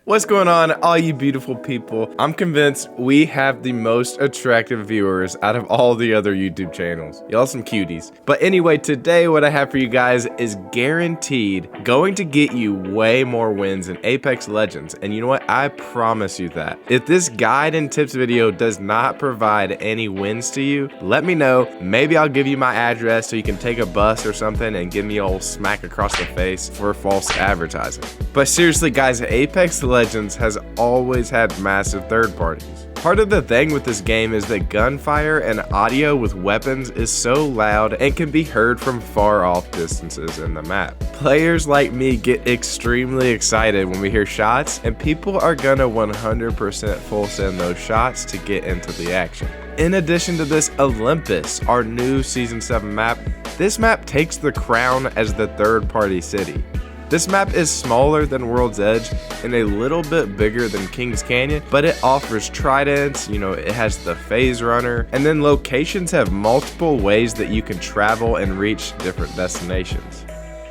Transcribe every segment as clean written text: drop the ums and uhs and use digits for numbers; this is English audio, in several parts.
What's going on, all you beautiful people? I'm convinced we have the most attractive viewers out of all the other YouTube channels. Y'all some cuties. But anyway, today what I have for you guys is guaranteed going to get you way more wins in Apex Legends. And you know what? I promise you that. If this guide and tips video does not provide any wins to you, let me know. Maybe I'll give you my address so you can take a bus or something and give me a old smack across the face for false advertising. But seriously guys, Apex Legends has always had massive third parties. Part of the thing with this game is that gunfire and audio with weapons is so loud and can be heard from far off distances in the map. Players like me get extremely excited when we hear shots, and people are gonna 100% full send those shots to get into the action. In addition to this, Olympus, our new Season 7 map, this map takes the crown as the third party city. This map is smaller than World's Edge and a little bit bigger than Kings Canyon, but it offers tridents, it has the phase runner, and then locations have multiple ways that you can travel and reach different destinations.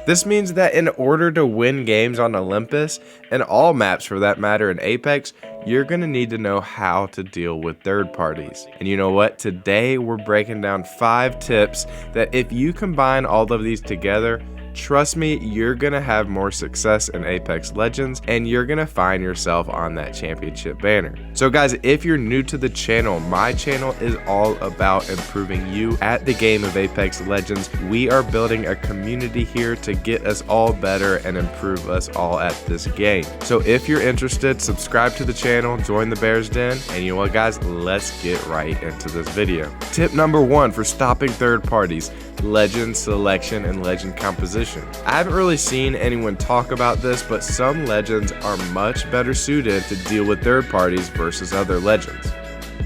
This means that in order to win games on Olympus, and all maps for that matter in Apex, you're gonna need to know how to deal with third parties. And you know what? Today we're breaking down 5 tips that if you combine all of these together, trust me, you're gonna have more success in Apex Legends and you're gonna find yourself on that championship banner. So guys, if you're new to the channel, my channel is all about improving you at the game of Apex Legends. We are building a community here to get us all better and improve us all at this game. So if you're interested, subscribe to the channel, join the Bears Den, and you know what guys, let's get right into this video. Tip number 1 for stopping third parties: legend selection and legend composition. I haven't really seen anyone talk about this, but some legends are much better suited to deal with third parties versus other legends.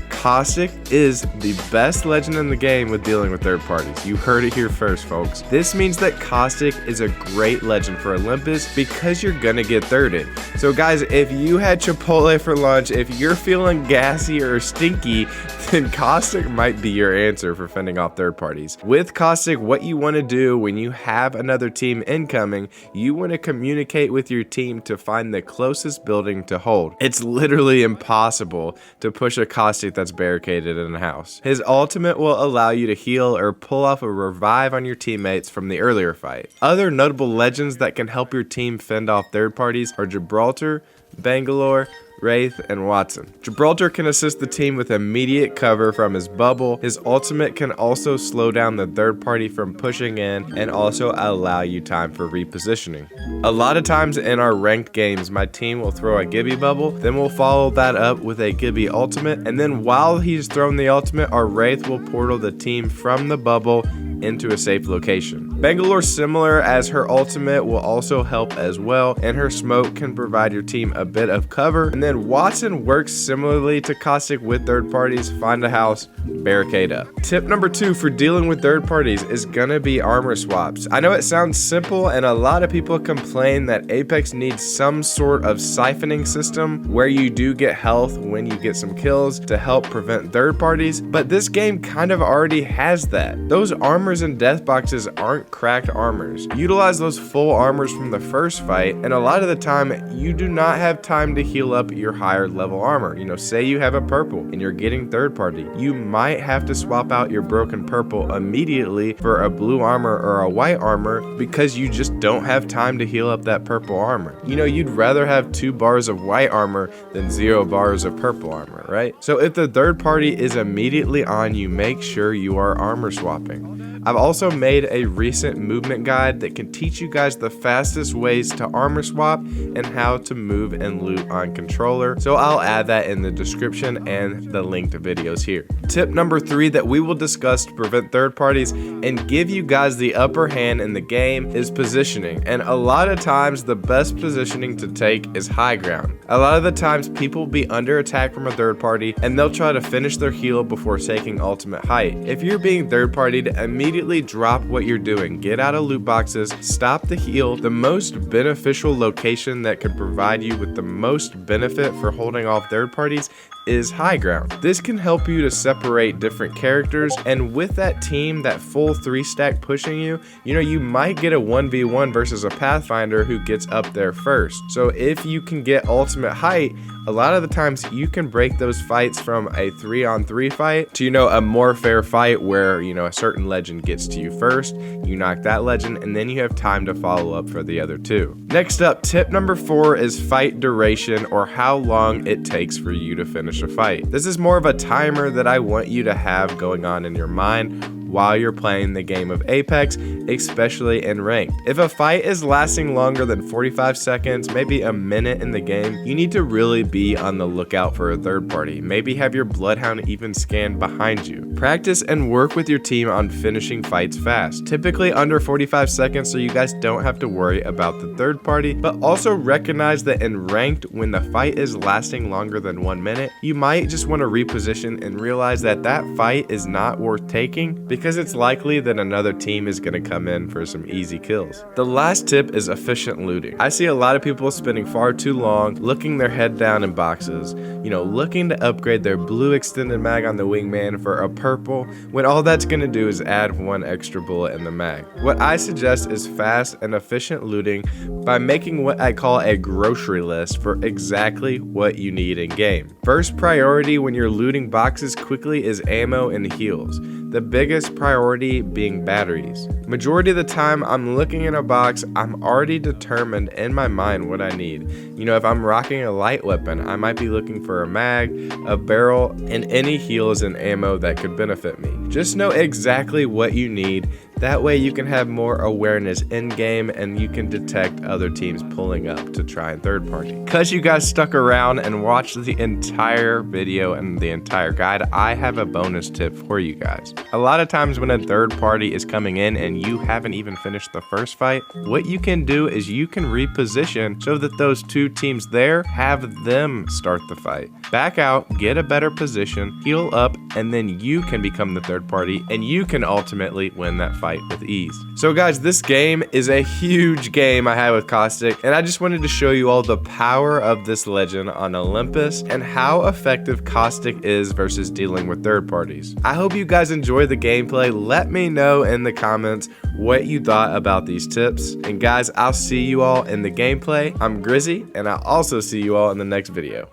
Caustic is the best legend in the game with dealing with third parties. You heard it here first, folks. This means that Caustic is a great legend for Olympus because you're gonna get thirded. So guys, if you had Chipotle for lunch, if you're feeling gassy or stinky, then Caustic might be your answer for fending off third parties. With Caustic, what you want to do when you have another team incoming, you want to communicate with your team to find the closest building to hold. It's literally impossible to push a Caustic that's barricaded in a house. His ultimate will allow you to heal or pull off a revive on your teammates from the earlier fight. Other notable legends that can help your team fend off third parties are Gibraltar, Bangalore, Wraith, and Watson. Gibraltar can assist the team with immediate cover from his bubble. His ultimate can also slow down the third party from pushing in and also allow you time for repositioning. A lot of times in our ranked games, my team will throw a Gibby bubble, then we'll follow that up with a Gibby ultimate, and then while he's thrown the ultimate, our Wraith will portal the team from the bubble into a safe location. Bangalore, similar as her ultimate, will also help as well, and her smoke can provide your team a bit of cover. And then Watson works similarly to Caustic with third parties: find a house, barricade up. Tip number 2 for dealing with third parties is gonna be armor swaps. I know it sounds simple, and a lot of people complain that Apex needs some sort of siphoning system where you do get health when you get some kills to help prevent third parties, but this game kind of already has that. Those armors and death boxes aren't cracked armors. Utilize those full armors from the first fight, and a lot of the time you do not have time to heal up your higher level armor. Say you have a purple and you're getting third party, you might have to swap out your broken purple immediately for a blue armor or a white armor because you just don't have time to heal up that purple armor. You'd rather have 2 bars of white armor than 0 bars of purple armor, right? So if the third party is immediately on you, make sure you are armor swapping. I've also made a recent movement guide that can teach you guys the fastest ways to armor swap and how to move and loot on controller, so I'll add that in the description and the linked videos here. Tip number 3 that we will discuss to prevent third parties and give you guys the upper hand in the game is positioning, and a lot of times the best positioning to take is high ground. A lot of the times people will be under attack from a third party and they'll try to finish their heal before taking ultimate height. If you're being third partied, immediately drop what you're doing, get out of loot boxes, stop the heal. The most beneficial location that can provide you with the most benefit for holding off third parties is high ground. This can help you to separate different characters, and with that team, that full 3-stack pushing you, you know, you might get a 1v1 versus a Pathfinder who gets up there first. So if you can get ultimate height, a lot of the times you can break those fights from a 3-on-3 fight to, you know, a more fair fight where, you know, a certain legend gets to you first, you knock that legend, and then you have time to follow up for the other two. Next up, tip number 4 is fight duration, or how long it takes for you to finish a fight. This is more of a timer that I want you to have going on in your mind while you're playing the game of Apex, especially in ranked. If a fight is lasting longer than 45 seconds, maybe a minute in the game, you need to really be on the lookout for a third party. Maybe have your bloodhound even scan behind you. Practice and work with your team on finishing fights fast, typically under 45 seconds, so you guys don't have to worry about the third party, but also recognize that in ranked, when the fight is lasting longer than 1 minute, you might just want to reposition and realize that that fight is not worth taking, because it's likely that another team is going to come in for some easy kills. The last tip is efficient looting. I see a lot of people spending far too long looking their head down in boxes, you know, looking to upgrade their blue extended mag on the wingman for a purple, when all that's going to do is add 1 extra bullet in the mag. What I suggest is fast and efficient looting by making what I call a grocery list for exactly what you need in game. First priority when you're looting boxes quickly is ammo and heals. The biggest priority being batteries. Majority of the time I'm looking in a box, I'm already determined in my mind what I need. You know, if I'm rocking a light weapon, I might be looking for a mag, a barrel, and any heals and ammo that could benefit me. Just know exactly what you need. That way you can have more awareness in game and you can detect other teams pulling up to try and third party. Because you guys stuck around and watched the entire video and the entire guide, I have a bonus tip for you guys. A lot of times when a third party is coming in and you haven't even finished the first fight, what you can do is you can reposition so that those two teams there have them start the fight. Back out, get a better position, heal up, and then you can become the third party and you can ultimately win that fight with ease. So guys, this game is a huge game I had with Caustic, and I just wanted to show you all the power of this legend on Olympus and how effective Caustic is versus dealing with third parties. I hope you guys enjoy the gameplay. Let me know in the comments what you thought about these tips. And guys, I'll see you all in the gameplay. I'm Grizzy, and I'll also see you all in the next video.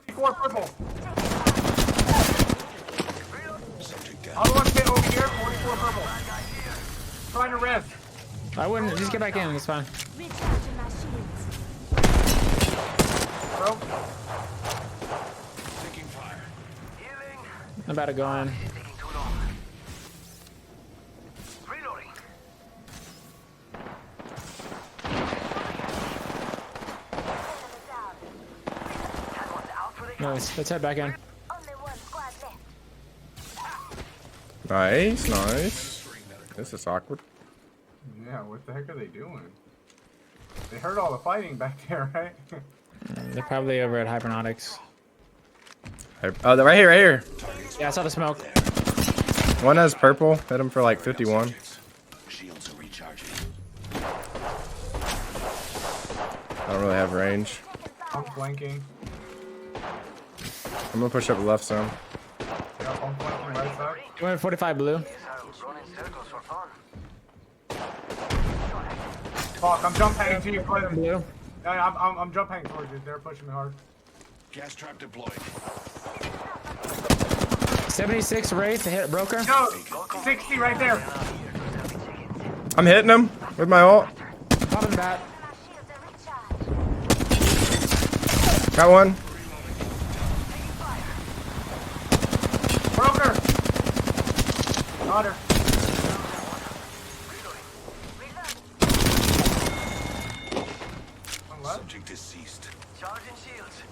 Other one sit over here, 44 purple. Trying to rev. I wouldn't, just get back in, it's fine. Bro. I'm about to go in. Nice, let's head back in. Nice, nice. This is awkward. Yeah, what the heck are they doing? They heard all the fighting back there, right? They're probably over at Hypernautics. Oh, they're right here, right here. Yeah, I saw the smoke. One has purple. Hit him for like 51. I don't really have range. I'm flanking. I'm gonna push up left some. Yeah, I'm flanking right side. 245 blue. Fuck, I'm jump hanging to you, Clinton. Blue. Yeah, I'm jump hanging towards you. They're pushing me hard. Gas trap deployed. 76 Wraith to hit broker. No, 60 right there. I'm hitting him with my ult. Popping the bat. Got one. Broker. Got her. Subject deceased. Charging shields.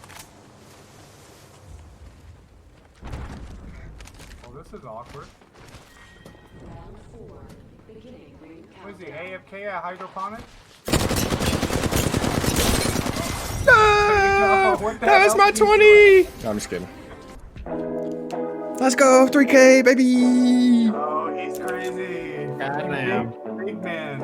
Well, this is awkward. What is he, AFK at hydroponics? That's my 20! No, I'm just kidding. Let's go, 3K, baby! Oh, he's crazy. God damn. Big man.